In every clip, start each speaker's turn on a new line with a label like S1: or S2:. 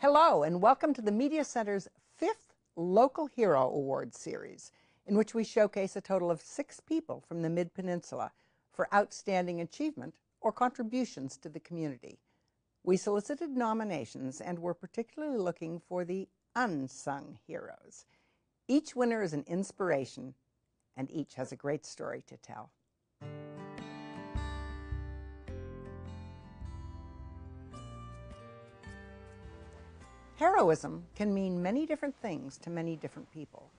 S1: Hello, and welcome to the Media Center's 5th Local Hero Award series, in which we showcase a total of 6 people from the Mid-Peninsula for outstanding achievement or contributions to the community. We solicited nominations and were particularly looking for the unsung heroes. Each winner is an inspiration, and each has a great story to tell. Heroism can mean many different things to many different people.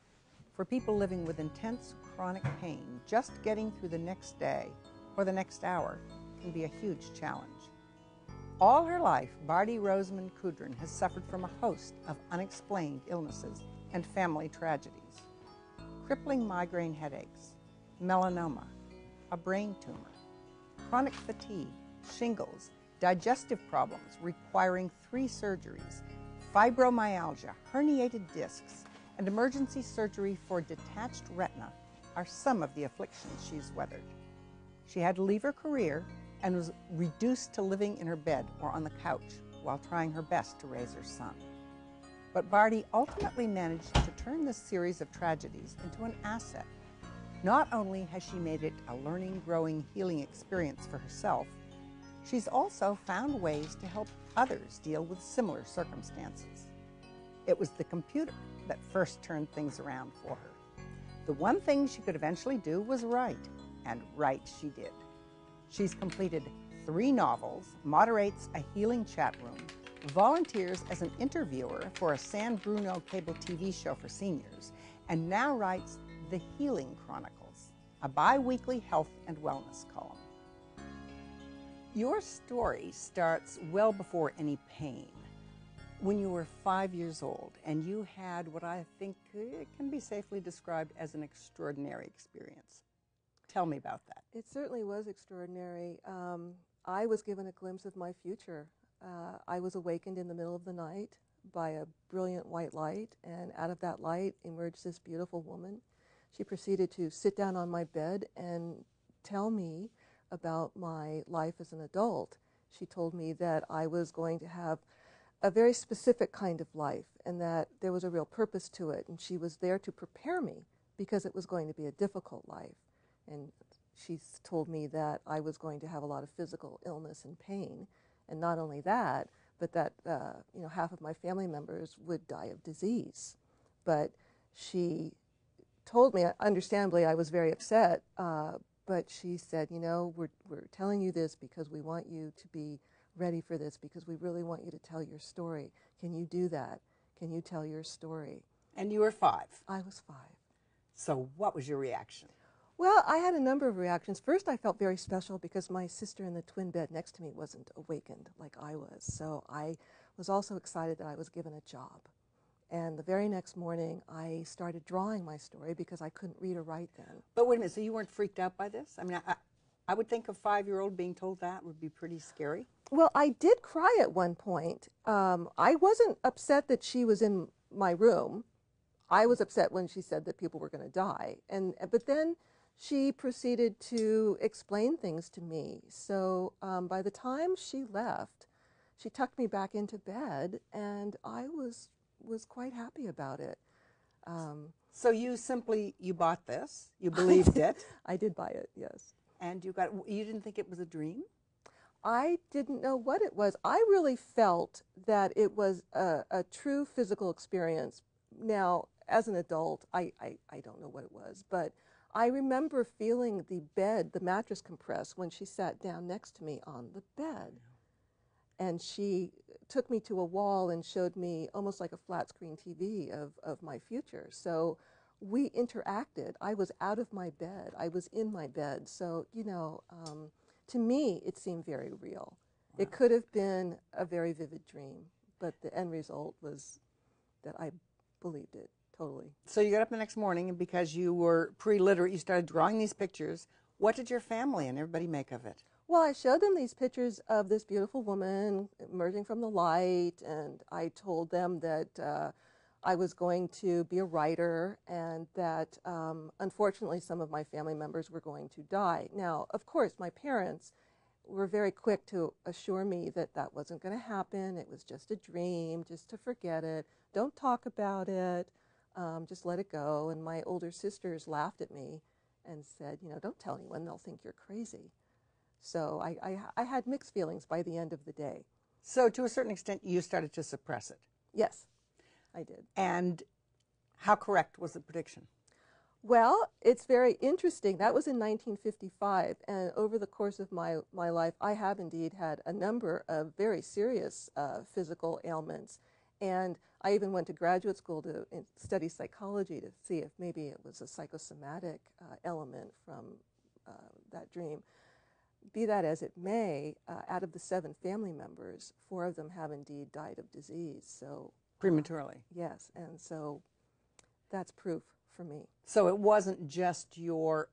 S1: For people living with intense chronic pain, just getting through the next day or the next hour can be a huge challenge. All her life, Bardi Rosman Koodrin has suffered from a host of unexplained illnesses and family tragedies. Crippling migraine headaches, melanoma, a brain tumor, chronic fatigue, shingles, digestive problems requiring 3 surgeries, fibromyalgia, herniated discs, and emergency surgery for detached retina are some of the afflictions she's weathered. She had to leave her career and was reduced to living in her bed or on the couch while trying her best to raise her son. But Bardi ultimately managed to turn this series of tragedies into an asset. Not only has she made it a learning, growing, healing experience for herself, she's also found ways to help others deal with similar circumstances. It was the computer that first turned things around for her. The one thing she could eventually do was write, and write she did. She's completed 3 novels, moderates a healing chat room, volunteers as an interviewer for a San Bruno cable TV show for seniors, and now writes The Healing Chronicles, a bi-weekly health and wellness column. Your story starts well before any pain. When you were 5 years old and you had what I think can be safely described as an extraordinary experience. Tell me about that.
S2: It certainly was extraordinary. I was given a glimpse of my future. I was awakened in the middle of the night by a brilliant white light, and out of that light emerged this beautiful woman. She proceeded to sit down on my bed and tell me about my life as an adult. She told me that I was going to have a very specific kind of life and that there was a real purpose to it, and she was there to prepare me because it was going to be a difficult life. And she told me that I was going to have a lot of physical illness and pain, and not only that, but that half of my family members would die of disease. But she told me, understandably, I was very upset, but she said, we're telling you this because we want you to be ready for this, because we really want you to tell your story. Can you do that? Can you tell your story?
S1: And you were 5.
S2: I was 5.
S1: So what was your reaction?
S2: Well, I had a number of reactions. First, I felt very special because my sister in the twin bed next to me wasn't awakened like I was. So I was also excited that I was given a job. And the very next morning, I started drawing my story because I couldn't read or write then.
S1: But wait a minute, so you weren't freaked out by this? I mean, I would think a 5-year-old being told that would be pretty scary.
S2: Well, I did cry at one point. I wasn't upset that she was in my room. I was upset when she said that people were going to die. But then she proceeded to explain things to me. So by the time she left, she tucked me back into bed, and I was quite happy about it.
S1: So you bought this, you believed it.
S2: I did buy it, yes.
S1: And you didn't think it was a dream?
S2: I didn't know what it was. I really felt that it was a true physical experience. Now, as an adult, I don't know what it was, but I remember feeling the mattress compress when she sat down next to me on the bed. And she took me to a wall and showed me almost like a flat screen TV of my future. So we interacted. I was out of my bed. I was in my bed. So, to me, it seemed very real. Wow. It could have been a very vivid dream, but the end result was that I believed it totally.
S1: So you got up the next morning, and because you were pre-literate, you started drawing these pictures. What did your family and everybody make of it?
S2: Well, I showed them these pictures of this beautiful woman emerging from the light, and I told them that I was going to be a writer, and that unfortunately some of my family members were going to die. Now, of course, my parents were very quick to assure me that that wasn't going to happen. It was just a dream, just to forget it. Don't talk about it. Just let it go. And my older sisters laughed at me and said, you know, don't tell anyone, they'll think you're crazy. So I had mixed feelings by the end of the day.
S1: So to a certain extent, you started to suppress it.
S2: Yes, I did.
S1: And how correct was the prediction?
S2: Well, it's very interesting. That was in 1955, and over the course of my life, I have indeed had a number of very serious physical ailments. And I even went to graduate school to study psychology to see if maybe it was a psychosomatic element from that dream. Be that as it may, out of the 7 family members, 4 of them have indeed died of disease. So
S1: prematurely.
S2: Yes, and so that's proof for me.
S1: So it wasn't just your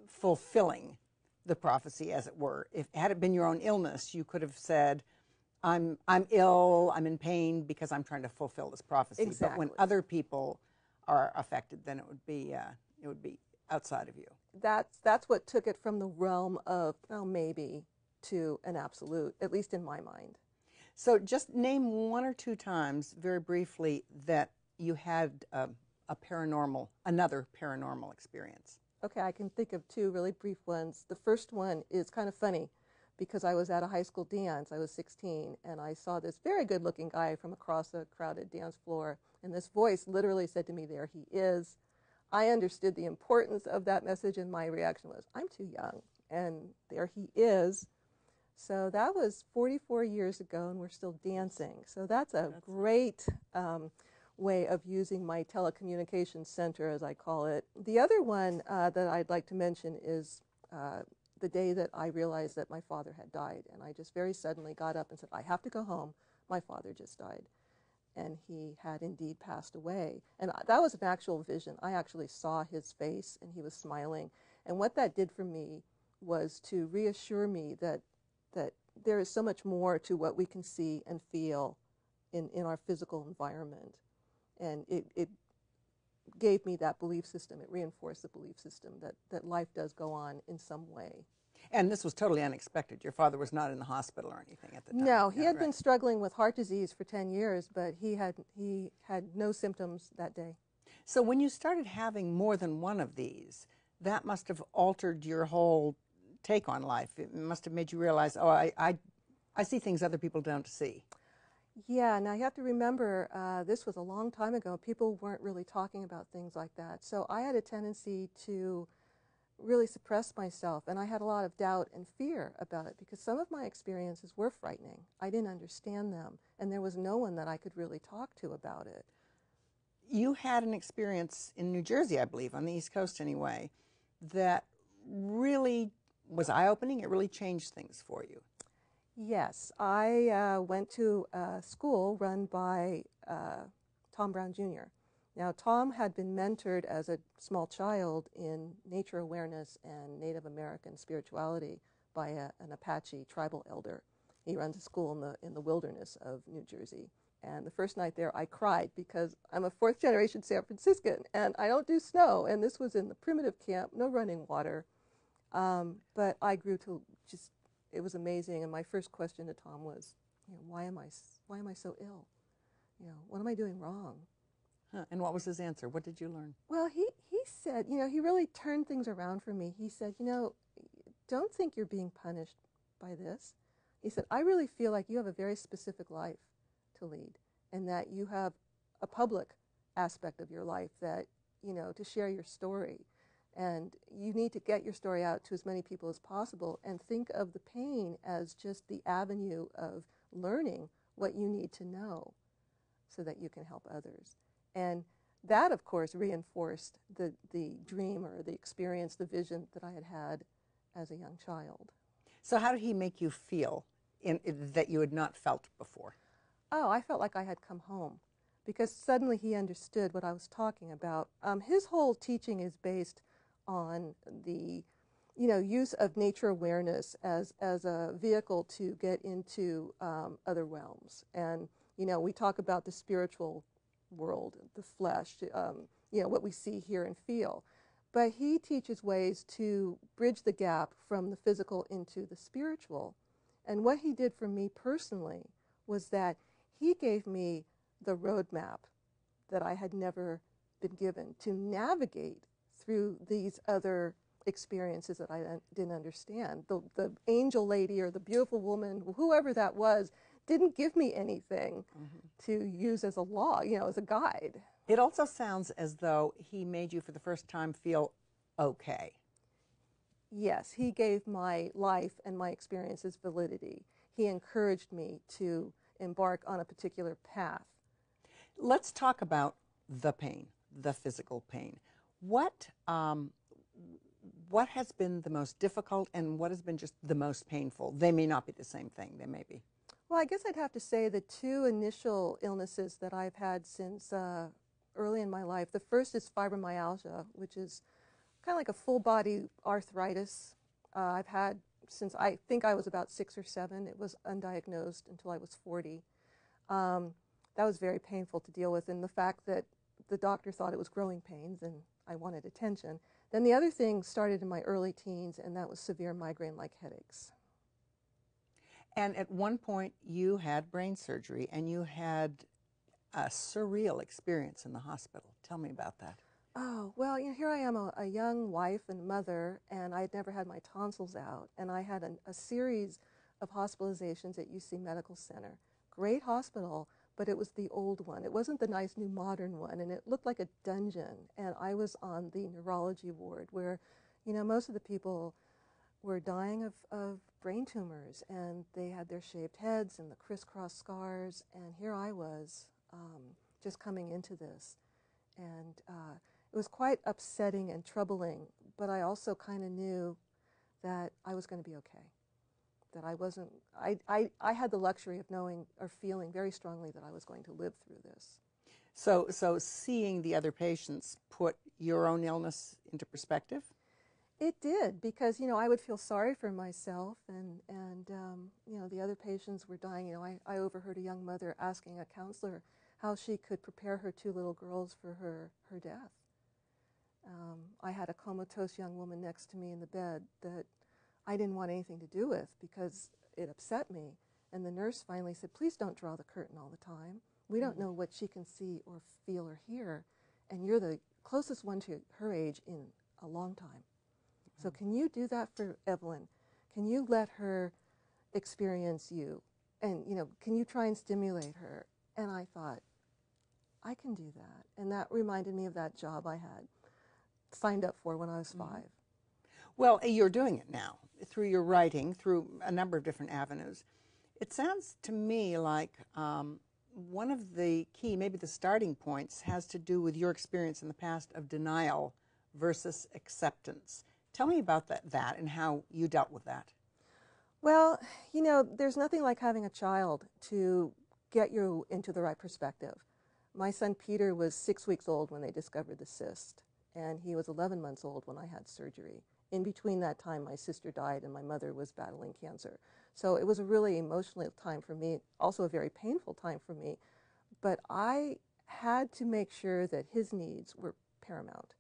S1: fulfilling the prophecy, as it were. If had it been your own illness, you could have said, I'm ill, I'm in pain because I'm trying to fulfill this prophecy.
S2: Exactly.
S1: But when other people are affected, then it would be outside of you.
S2: That's what took it from the realm of, well, maybe, to an absolute, at least in my mind.
S1: So just name 1 or 2 times, very briefly, that you had another paranormal experience.
S2: Okay, I can think of 2 really brief ones. The first one is kind of funny because I was at a high school dance. I was 16, and I saw this very good-looking guy from across a crowded dance floor, and this voice literally said to me, "There he is." I understood the importance of that message, and my reaction was, I'm too young, and there he is. So that was 44 years ago, and we're still dancing. So that's a great way of using my telecommunications center, as I call it. The other one that I'd like to mention is the day that I realized that my father had died, and I just very suddenly got up and said, I have to go home. My father just died. And he had indeed passed away. And that was an actual vision. I actually saw his face, and he was smiling. And what that did for me was to reassure me that there is so much more to what we can see and feel in our physical environment. And it gave me that belief system. It reinforced the belief system that life does go on in some way.
S1: And this was totally unexpected. Your father was not in the hospital or anything at the time.
S2: No, he had been struggling with heart disease for 10 years, but he had no symptoms that day.
S1: So when you started having more than one of these, that must have altered your whole take on life. It must have made you realize, oh, I see things other people don't see.
S2: Yeah, now you have to remember, this was a long time ago. People weren't really talking about things like that. So I had a tendency to really suppress myself, and I had a lot of doubt and fear about it because some of my experiences were frightening. I didn't understand them, and there was no one that I could really talk to about it.
S1: You had an experience in New Jersey, I believe, on the East Coast anyway, that really was eye-opening. It really changed things for you.
S2: Yes, I went to a school run by Tom Brown Jr. Now, Tom had been mentored as a small child in nature awareness and Native American spirituality by an Apache tribal elder. He runs a school in the wilderness of New Jersey. And the first night there, I cried because I'm a 4th-generation San Franciscan, and I don't do snow. And this was in the primitive camp, no running water. But I grew to just, it was amazing. And my first question to Tom was, you know, why am I so ill? You know, what am I doing wrong?
S1: Huh. And what was his answer? What did you learn?
S2: Well, he said, you know, he really turned things around for me. He said, you know, don't think you're being punished by this. He said, I really feel like you have a very specific life to lead, and that you have a public aspect of your life that, you know, to share your story. And you need to get your story out to as many people as possible and think of the pain as just the avenue of learning what you need to know so that you can help others. And that, of course, reinforced the dream or the experience, the vision that I had had as a young child.
S1: So how did he make you feel that you had not felt before?
S2: Oh, I felt like I had come home because suddenly he understood what I was talking about. His whole teaching is based on the, you know, use of nature awareness as a vehicle to get into other realms. And, you know, we talk about the spiritual world, the flesh, you know, what we see, hear, and feel. But he teaches ways to bridge the gap from the physical into the spiritual. And what he did for me personally was that he gave me the roadmap that I had never been given to navigate through these other experiences that I didn't understand. The angel lady or the beautiful woman, whoever that was, didn't give me anything to use as a law, as a guide.
S1: It also sounds as though he made you for the first time feel okay.
S2: Yes, he gave my life and my experiences validity. He encouraged me to embark on a particular path.
S1: Let's talk about the pain, the physical pain. What has been the most difficult and what has been just the most painful? They may not be the same thing, they may be.
S2: Well, I guess I'd have to say the two initial illnesses that I've had since early in my life. The first is fibromyalgia, which is kind of like a full body arthritis. I've had since I think I was about 6 or 7. It was undiagnosed until I was 40. That was very painful to deal with, and the fact that the doctor thought it was growing pains and I wanted attention. Then the other thing started in my early teens, and that was severe migraine-like headaches.
S1: And at one point you had brain surgery and you had a surreal experience in the hospital. Tell me about that.
S2: Oh, well, here I am, a young wife and mother, and I had never had my tonsils out, and I had a series of hospitalizations at UC Medical Center. Great hospital, but it was the old one. It wasn't the nice new modern one, and it looked like a dungeon. And I was on the neurology ward where, most of the people were dying of brain tumors, and they had their shaved heads and the crisscross scars, and here I was just coming into this. And it was quite upsetting and troubling, but I also kind of knew that I was going to be okay. That I wasn't, I had the luxury of knowing or feeling very strongly that I was going to live through this.
S1: So seeing the other patients put your own illness into perspective?
S2: It did, because, I would feel sorry for myself, and the other patients were dying. I overheard a young mother asking a counselor how she could prepare her 2 little girls for her death. I had a comatose young woman next to me in the bed that I didn't want anything to do with because it upset me. And the nurse finally said, please don't draw the curtain all the time. We don't know what she can see or feel or hear, and you're the closest one to her age in a long time. So can you do that for Evelyn? Can you let her experience you? And, can you try and stimulate her? And I thought, I can do that. And that reminded me of that job I had signed up for when I was 5.
S1: Well, you're doing it now through your writing, through a number of different avenues. It sounds to me like one of the key, maybe the starting points, has to do with your experience in the past of denial versus acceptance. Tell me about that and how you dealt with that.
S2: Well, there's nothing like having a child to get you into the right perspective. My son Peter was 6 weeks old when they discovered the cyst, and he was 11 months old when I had surgery. In between that time, my sister died and my mother was battling cancer. So it was a really emotional time for me, also a very painful time for me. But I had to make sure that his needs were paramount,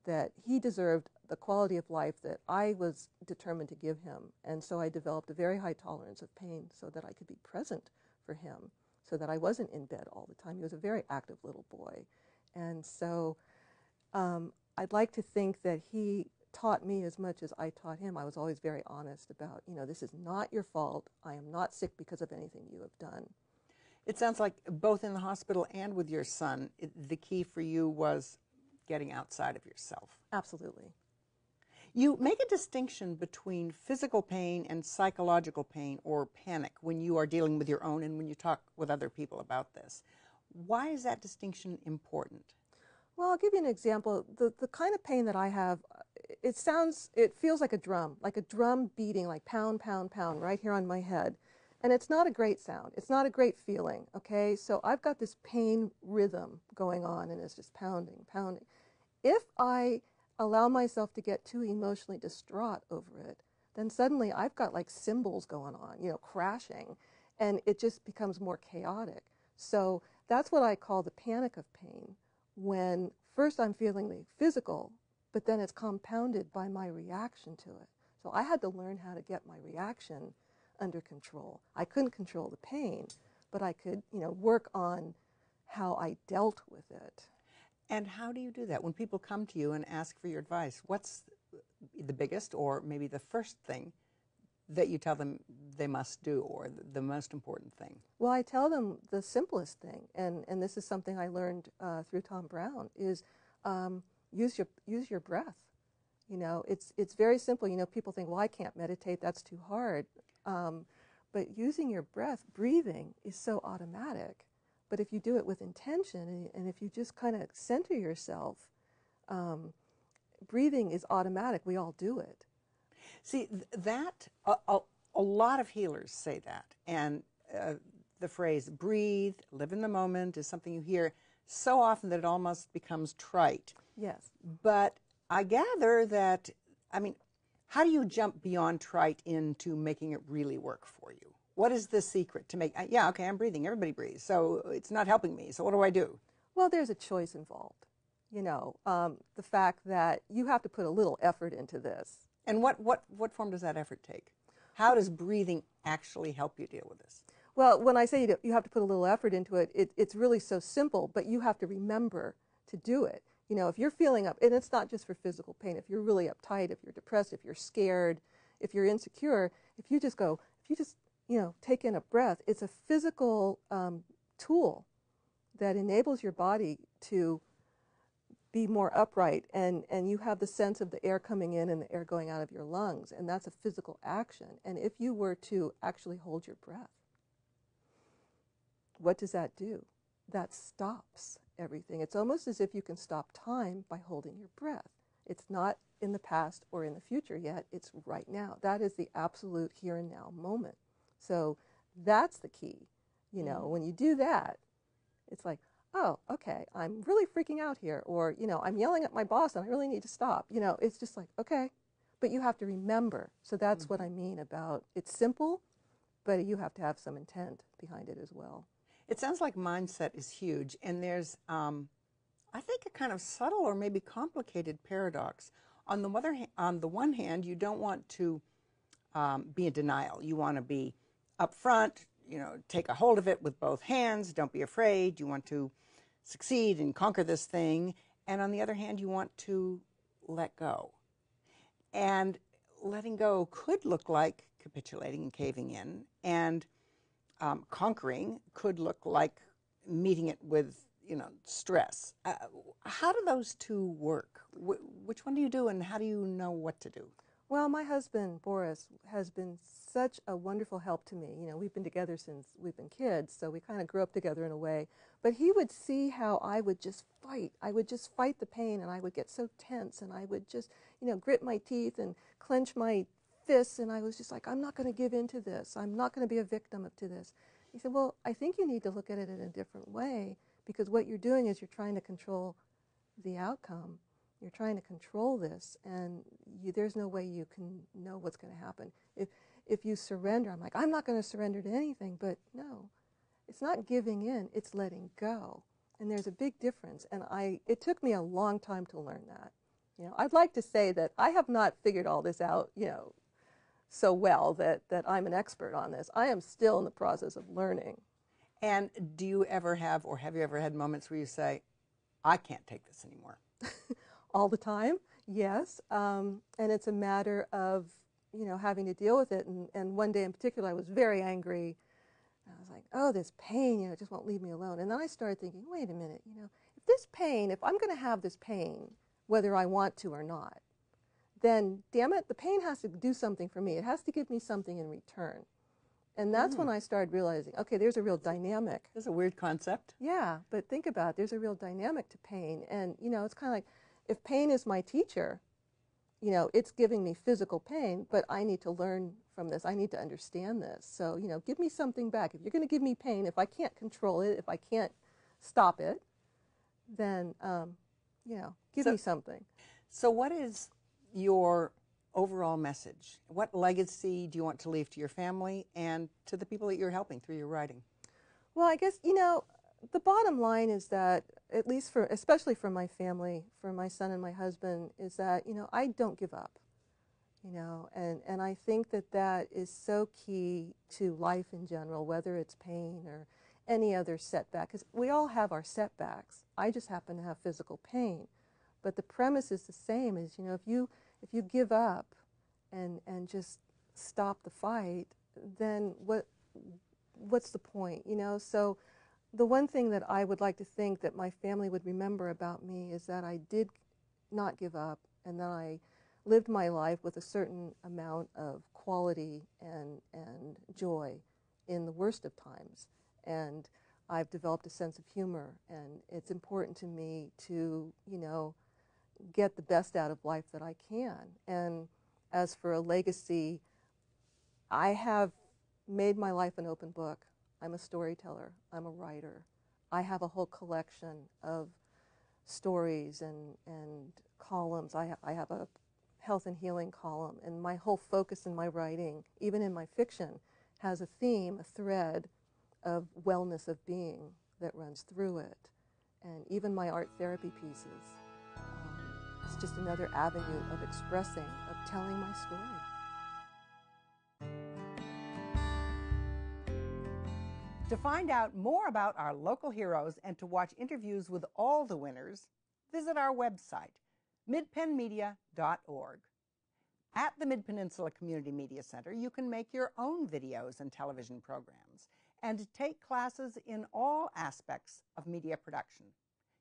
S2: that he deserved the quality of life that I was determined to give him. And so I developed a very high tolerance of pain so that I could be present for him, so that I wasn't in bed all the time. He was a very active little boy. And so I'd like to think that he taught me as much as I taught him. I was always very honest about, this is not your fault. I am not sick because of anything you have done.
S1: It sounds like both in the hospital and with your son, the key for you was getting outside of yourself.
S2: Absolutely.
S1: You make a distinction between physical pain and psychological pain or panic when you are dealing with your own and when you talk with other people about this. Why is that distinction important?
S2: Well, I'll give you an example. The kind of pain that I have, it feels like a drum beating, like pound, pound, pound, right here on my head. And it's not a great sound. It's not a great feeling, okay? So I've got this pain rhythm going on, and it's just pounding, pounding. If I allow myself to get too emotionally distraught over it, then suddenly I've got like cymbals going on, crashing, and it just becomes more chaotic. So that's what I call the panic of pain, when first I'm feeling the physical but then it's compounded by my reaction to it. So I had to learn how to get my reaction under control. I couldn't control the pain, but I could, work on how I dealt with it.
S1: And how do you do that? When people come to you and ask for your advice, what's the biggest or maybe the first thing that you tell them they must do, or the most important thing?
S2: Well, I tell them the simplest thing, and this is something I learned through Tom Brown, is use your breath. It's very simple. People think, well, I can't meditate, that's too hard. But using your breath, breathing, is so automatic. But if you do it with intention, and if you just kind of center yourself, breathing is automatic. We all do it.
S1: See, a lot of healers say that. And the phrase, breathe, live in the moment, is something you hear so often that it almost becomes trite.
S2: Yes.
S1: But I gather that, how do you jump beyond trite into making it really work for you? What is the secret to make, yeah, okay, I'm breathing, everybody breathes, so it's not helping me, so what do I do?
S2: Well, there's a choice involved. The fact that you have to put a little effort into this.
S1: And what form does that effort take? How does breathing actually help you deal with this?
S2: Well, when I say you have to put a little effort into it, it's really so simple, but you have to remember to do it. If you're feeling up, and it's not just for physical pain, if you're really uptight, if you're depressed, if you're scared, if you're insecure, if you just take in a breath, it's a physical tool that enables your body to be more upright, and you have the sense of the air coming in and the air going out of your lungs, and that's a physical action. And if you were to actually hold your breath, what does that do? That stops everything. It's almost as if you can stop time by holding your breath. It's not in the past or in the future yet, it's right now. That is the absolute here and now moment. So that's the key. When you do that, it's like, oh, okay, I'm really freaking out here, or, I'm yelling at my boss and I really need to stop. It's just like, okay, but you have to remember. So that's what I mean about, it's simple, but you have to have some intent behind it as well.
S1: It sounds like mindset is huge, and there's, I think, a kind of subtle or maybe complicated paradox. On the one hand, you don't want to be in denial. You want to be upfront, take a hold of it with both hands. Don't be afraid. You want to succeed and conquer this thing. And on the other hand, you want to let go. And letting go could look like capitulating and caving in, and conquering could look like meeting it with, stress. How do those two work? Which one do you do, and how do you know what to do?
S2: Well, my husband, Boris, has been such a wonderful help to me. We've been together since we've been kids, so we kind of grew up together in a way. But he would see how I would just fight. I would just fight the pain, and I would get so tense, and I would just, grit my teeth and clench my fists, and I was just like, I'm not going to give in to this. I'm not going to be a victim to this. He said, well, I think you need to look at it in a different way, because what you're doing is you're trying to control the outcome. You're trying to control this, and there's no way you can know what's going to happen. If you surrender, I'm like, I'm not going to surrender to anything, but no. It's not giving in, it's letting go. And there's a big difference, and it took me a long time to learn that. I'd like to say that I have not figured all this out, so well that I'm an expert on this. I am still in the process of learning.
S1: And do you ever have, or have you ever had moments where you say, I can't take this anymore?
S2: All the time, yes. And it's a matter of, having to deal with it. And one day in particular, I was very angry. I was like, oh, this pain, it just won't leave me alone. And then I started thinking, wait a minute, if I'm going to have this pain, whether I want to or not, then, damn it, the pain has to do something for me. It has to give me something in return. And that's when I started realizing, okay, there's a real dynamic.
S1: That's a weird concept.
S2: Yeah, but think about it. There's a real dynamic to pain. And, it's kind of like, if pain is my teacher, it's giving me physical pain, but I need to learn from this. I need to understand this. So, give me something back. If you're going to give me pain, if I can't control it, if I can't stop it, then, give me something.
S1: So what is your overall message? What legacy do you want to leave to your family and to the people that you're helping through your writing?
S2: Well, I guess, The bottom line is that, at least for, especially for my family, for my son and my husband, is that, I don't give up, and I think that that is so key to life in general, whether it's pain or any other setback, because we all have our setbacks. I just happen to have physical pain. But the premise is the same, is, if you give up and just stop the fight, then what's the point, So the one thing that I would like to think that my family would remember about me is that I did not give up, and that I lived my life with a certain amount of quality and joy in the worst of times. And I've developed a sense of humor, and it's important to me to, get the best out of life that I can. And as for a legacy, I have made my life an open book. I'm a storyteller. I'm a writer. I have a whole collection of stories and columns. I have a health and healing column, and my whole focus in my writing, even in my fiction, has a theme, a thread of wellness of being that runs through it. And even my art therapy pieces, it's just another avenue of expressing, of telling my story.
S1: To find out more about our local heroes and to watch interviews with all the winners, visit our website, midpennmedia.org. At the Mid-Peninsula Community Media Center, you can make your own videos and television programs and take classes in all aspects of media production.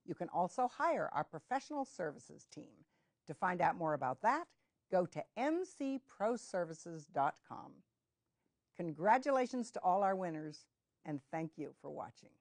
S1: You can also hire our professional services team. To find out more about that, go to mcproservices.com. Congratulations to all our winners, and thank you for watching.